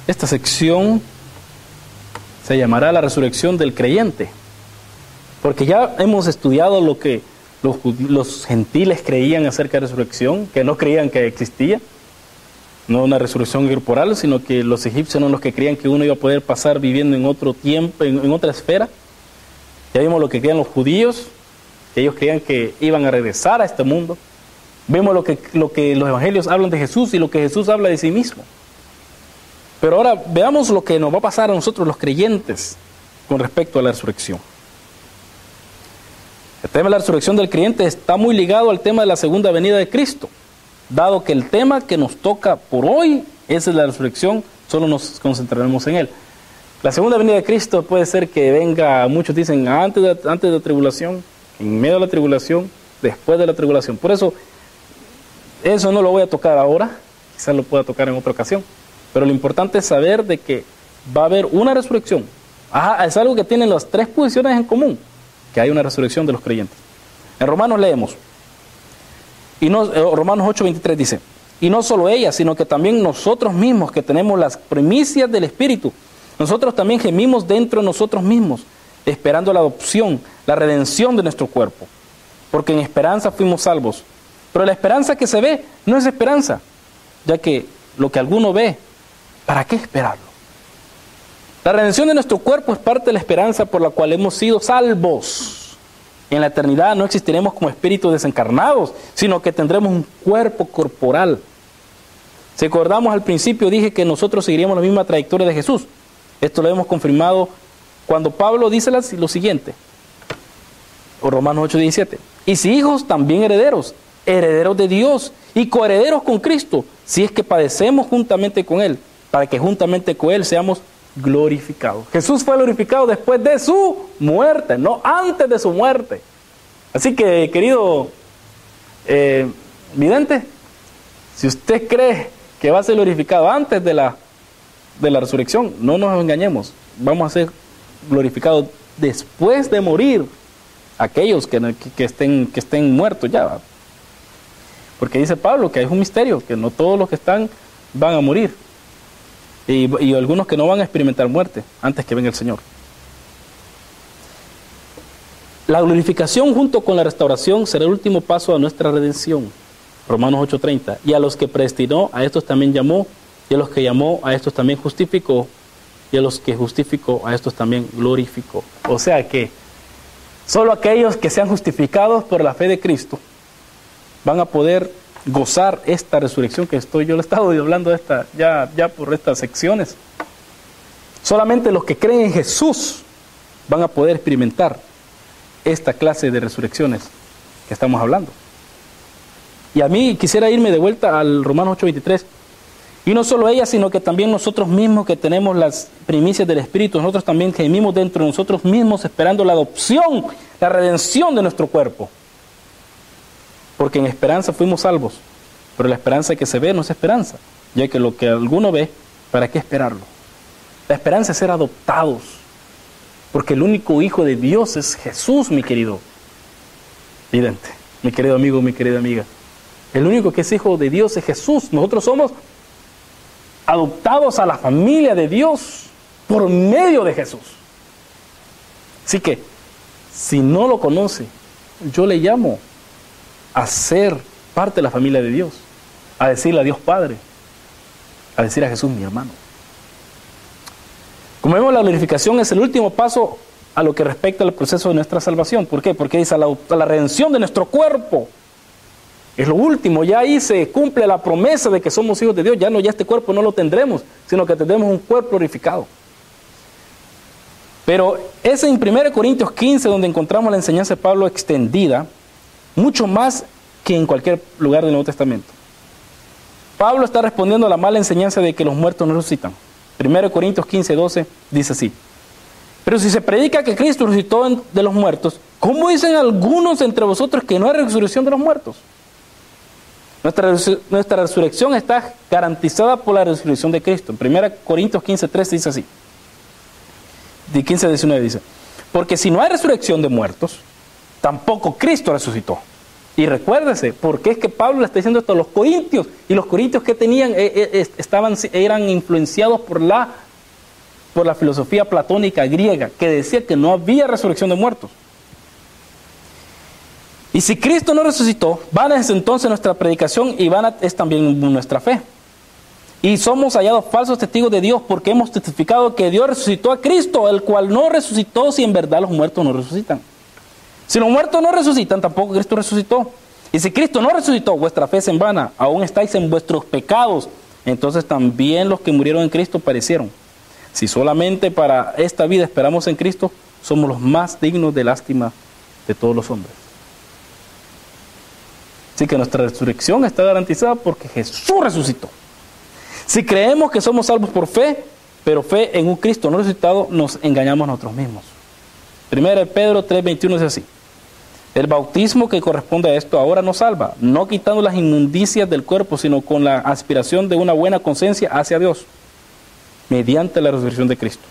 Esta sección se llamará la resurrección del creyente, porque ya hemos estudiado lo que los gentiles creían acerca de la resurrección, que no creían que existía, no una resurrección corporal, sino que los egipcios eran los que creían que uno iba a poder pasar viviendo en otro tiempo, en otra esfera. Ya vimos lo que creían los judíos, que ellos creían que iban a regresar a este mundo. Vemos lo que los evangelios hablan de Jesús y lo que Jesús habla de sí mismo. Pero ahora veamos lo que nos va a pasar a nosotros los creyentes con respecto a la resurrección. El tema de la resurrección del creyente está muy ligado al tema de la segunda venida de Cristo, dado que el tema que nos toca por hoy es la resurrección, solo nos concentraremos en él. La segunda venida de Cristo puede ser que venga, muchos dicen, antes de la tribulación, en medio de la tribulación, después de la tribulación. Por eso no lo voy a tocar ahora, quizás lo pueda tocar en otra ocasión. Pero lo importante es saber de que va a haber una resurrección. Es algo que tienen las tres posiciones en común, que hay una resurrección de los creyentes. En Romanos leemos, Romanos 8:23 dice, y no solo ella, sino que también nosotros mismos, que tenemos las primicias del Espíritu, nosotros también gemimos dentro de nosotros mismos, esperando la adopción, la redención de nuestro cuerpo. Porque en esperanza fuimos salvos. Pero la esperanza que se ve no es esperanza, ya que lo que alguno ve, ¿para qué esperarlo? La redención de nuestro cuerpo es parte de la esperanza por la cual hemos sido salvos. En la eternidad no existiremos como espíritus desencarnados, sino que tendremos un cuerpo corporal. Si recordamos al principio, dije que nosotros seguiríamos la misma trayectoria de Jesús. Esto lo hemos confirmado cuando Pablo dice lo siguiente, o Romanos 8:17. Y si hijos, también herederos, herederos de Dios y coherederos con Cristo, si es que padecemos juntamente con Él, para que juntamente con Él seamos glorificados. Jesús fue glorificado después de su muerte, no antes de su muerte. Así que, querido vidente, si usted cree que va a ser glorificado antes de la resurrección, no nos engañemos, vamos a ser glorificados después de morir aquellos que estén muertos ya. Porque dice Pablo que es un misterio, que no todos los que están van a morir. Y algunos que no van a experimentar muerte antes que venga el Señor. La glorificación junto con la restauración será el último paso a nuestra redención. Romanos 8:30. Y a los que predestinó, a estos también llamó. Y a los que llamó, a estos también justificó. Y a los que justificó, a estos también glorificó. O sea que solo aquellos que sean justificados por la fe de Cristo van a poder gozar esta resurrección que yo le he estado hablando ya por estas secciones. Solamente los que creen en Jesús van a poder experimentar esta clase de resurrecciones que estamos hablando. Y a mí quisiera irme de vuelta al Romanos 8:23. Y no solo ella, sino que también nosotros mismos que tenemos las primicias del Espíritu, nosotros también gemimos dentro de nosotros mismos esperando la adopción, la redención de nuestro cuerpo. Porque en esperanza fuimos salvos, pero la esperanza que se ve no es esperanza, ya que lo que alguno ve, ¿para qué esperarlo? La esperanza es ser adoptados, porque el único Hijo de Dios es Jesús, mi querido vidente, mi querido amigo, mi querida amiga. El único que es Hijo de Dios es Jesús. Nosotros somos adoptados a la familia de Dios por medio de Jesús. Así que, si no lo conoce, yo le llamo a ser parte de la familia de Dios, a decirle a Dios Padre, a decir a Jesús mi hermano. Como vemos, la glorificación es el último paso a lo que respecta al proceso de nuestra salvación. ¿Por qué? Porque dice a la redención de nuestro cuerpo. Es lo último, ya ahí se cumple la promesa de que somos hijos de Dios. Ya este cuerpo no lo tendremos, sino que tendremos un cuerpo glorificado. Pero es en 1 Corintios 15 donde encontramos la enseñanza de Pablo extendida, mucho más que en cualquier lugar del Nuevo Testamento. Pablo está respondiendo a la mala enseñanza de que los muertos no resucitan. 1 Corintios 15:12 dice así: pero si se predica que Cristo resucitó de los muertos, ¿cómo dicen algunos entre vosotros que no hay resurrección de los muertos? Nuestra resurrección está garantizada por la resurrección de Cristo. En 1 Corintios 15:13 dice así. De 15:19 dice: porque si no hay resurrección de muertos, tampoco Cristo resucitó. Y recuérdese, ¿por qué es que Pablo le está diciendo esto a los corintios? Y los corintios que tenían, eran influenciados por la filosofía platónica griega, que decía que no había resurrección de muertos. Y si Cristo no resucitó, vana es entonces nuestra predicación y vana es también nuestra fe. Y somos hallados falsos testigos de Dios porque hemos testificado que Dios resucitó a Cristo, el cual no resucitó si en verdad los muertos no resucitan. Si los muertos no resucitan, tampoco Cristo resucitó. Y si Cristo no resucitó, vuestra fe es en vana, aún estáis en vuestros pecados. Entonces también los que murieron en Cristo perecieron. Si solamente para esta vida esperamos en Cristo, somos los más dignos de lástima de todos los hombres. Así que nuestra resurrección está garantizada porque Jesús resucitó. Si creemos que somos salvos por fe, pero fe en un Cristo no resucitado, nos engañamos a nosotros mismos. 1 Pedro 3:21 dice así: el bautismo que corresponde a esto ahora nos salva, no quitando las inmundicias del cuerpo, sino con la aspiración de una buena conciencia hacia Dios, mediante la resurrección de Cristo.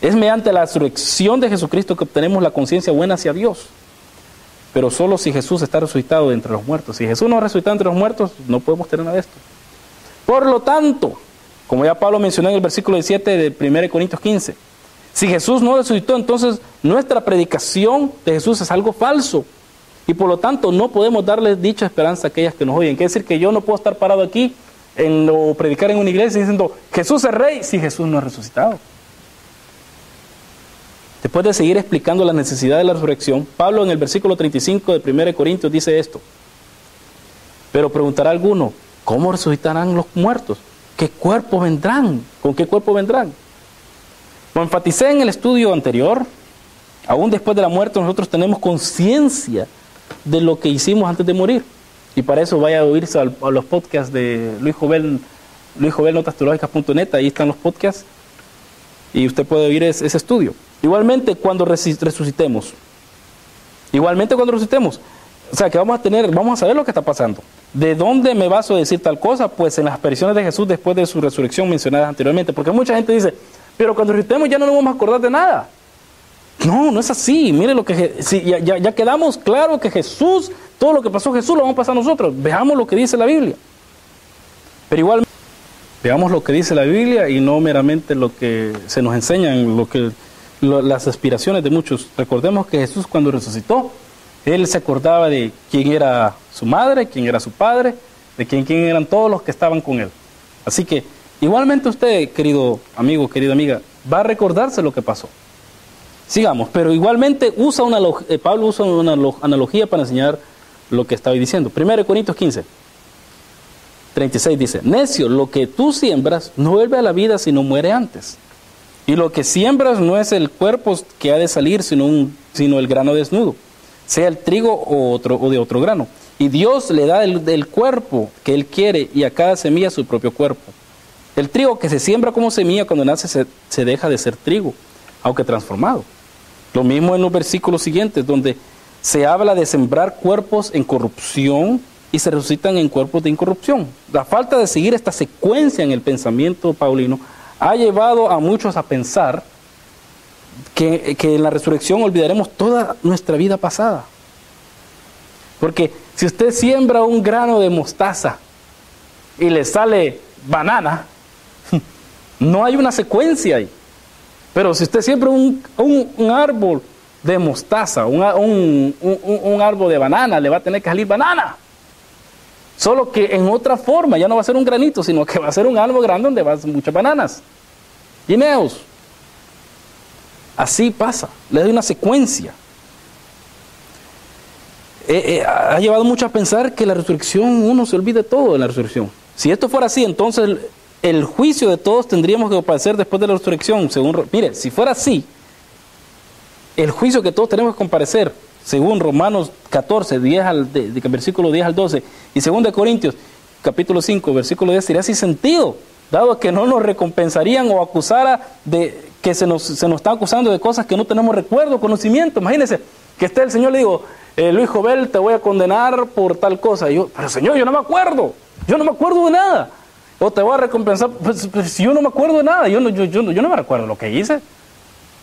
Es mediante la resurrección de Jesucristo que obtenemos la conciencia buena hacia Dios. Pero solo si Jesús está resucitado de entre los muertos. Si Jesús no ha resucitado entre los muertos, no podemos tener nada de esto. Por lo tanto, como ya Pablo mencionó en el versículo 17 de 1 Corintios 15, si Jesús no resucitó, entonces nuestra predicación de Jesús es algo falso. Y por lo tanto no podemos darle dicha esperanza a aquellas que nos oyen. Quiere decir que yo no puedo estar parado aquí o predicar en una iglesia diciendo Jesús es rey si Jesús no ha resucitado. Después de seguir explicando la necesidad de la resurrección, Pablo en el versículo 35 de 1 Corintios dice esto: pero preguntará alguno, ¿cómo resucitarán los muertos? ¿Qué cuerpo vendrán? ¿Con qué cuerpo vendrán? Lo enfaticé en el estudio anterior. Aún después de la muerte nosotros tenemos conciencia de lo que hicimos antes de morir. Y para eso vaya a oírse a los podcasts de Luis Jovel, notasteológicas.net. Ahí están los podcasts y usted puede oír ese estudio. Igualmente cuando resucitemos, o sea que vamos a saber lo que está pasando. ¿De dónde me baso a decir tal cosa? Pues en las apariciones de Jesús después de su resurrección mencionadas anteriormente. Porque mucha gente dice, pero cuando resucitemos ya no nos vamos a acordar de nada. No es así. Mire lo que ya quedamos claro que Jesús, todo lo que pasó Jesús lo vamos a pasar nosotros. Veamos lo que dice la Biblia. Pero igual veamos lo que dice la Biblia y no meramente lo que se nos enseñan, las aspiraciones de muchos. Recordemos que Jesús cuando resucitó, Él se acordaba de quién era su madre, quién era su padre, de quién eran todos los que estaban con Él. Así que igualmente usted, querido amigo, querida amiga, va a recordarse lo que pasó. Sigamos, pero igualmente Pablo usa una analogía para enseñar lo que estaba diciendo. 1 Corintios 15, 36 dice: necio, lo que tú siembras no vuelve a la vida sino muere antes. Y lo que siembras no es el cuerpo que ha de salir, sino el grano desnudo, sea el trigo o de otro grano. Y Dios le da del cuerpo que Él quiere y a cada semilla su propio cuerpo. El trigo que se siembra como semilla cuando nace se deja de ser trigo, aunque transformado. Lo mismo en los versículos siguientes, donde se habla de sembrar cuerpos en corrupción y se resucitan en cuerpos de incorrupción. La falta de seguir esta secuencia en el pensamiento paulino ha llevado a muchos a pensar que en la resurrección olvidaremos toda nuestra vida pasada. Porque si usted siembra un grano de mostaza y le sale banana, no hay una secuencia ahí. Pero si usted siembra un árbol de mostaza, un árbol de banana, le va a tener que salir banana. Solo que en otra forma, ya no va a ser un granito, sino que va a ser un árbol grande donde va a ser muchas bananas. Guineos. Así pasa, le doy una secuencia. Ha llevado mucho a pensar que la resurrección, uno se olvida todo de la resurrección. Si esto fuera así, entonces el juicio de todos tendríamos que comparecer después de la resurrección. Mire, si fuera así, el juicio que todos tenemos que comparecer, según Romanos 14, versículo 10 al 12, y 2 Corintios, capítulo 5, versículo 10, sería sin sentido, dado que no nos recompensarían o acusara de que se nos está acusando de cosas que no tenemos recuerdo, conocimiento. Imagínense que esté el Señor, le digo, Luis Jovel, te voy a condenar por tal cosa. Y yo, pero Señor, yo no me acuerdo de nada. O te voy a recompensar, pues si yo no me acuerdo de nada, yo no me recuerdo lo que hice.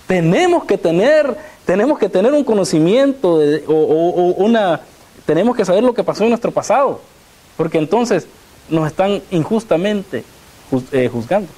Tenemos que tener un conocimiento tenemos que saber lo que pasó en nuestro pasado, porque entonces nos están injustamente juzgando.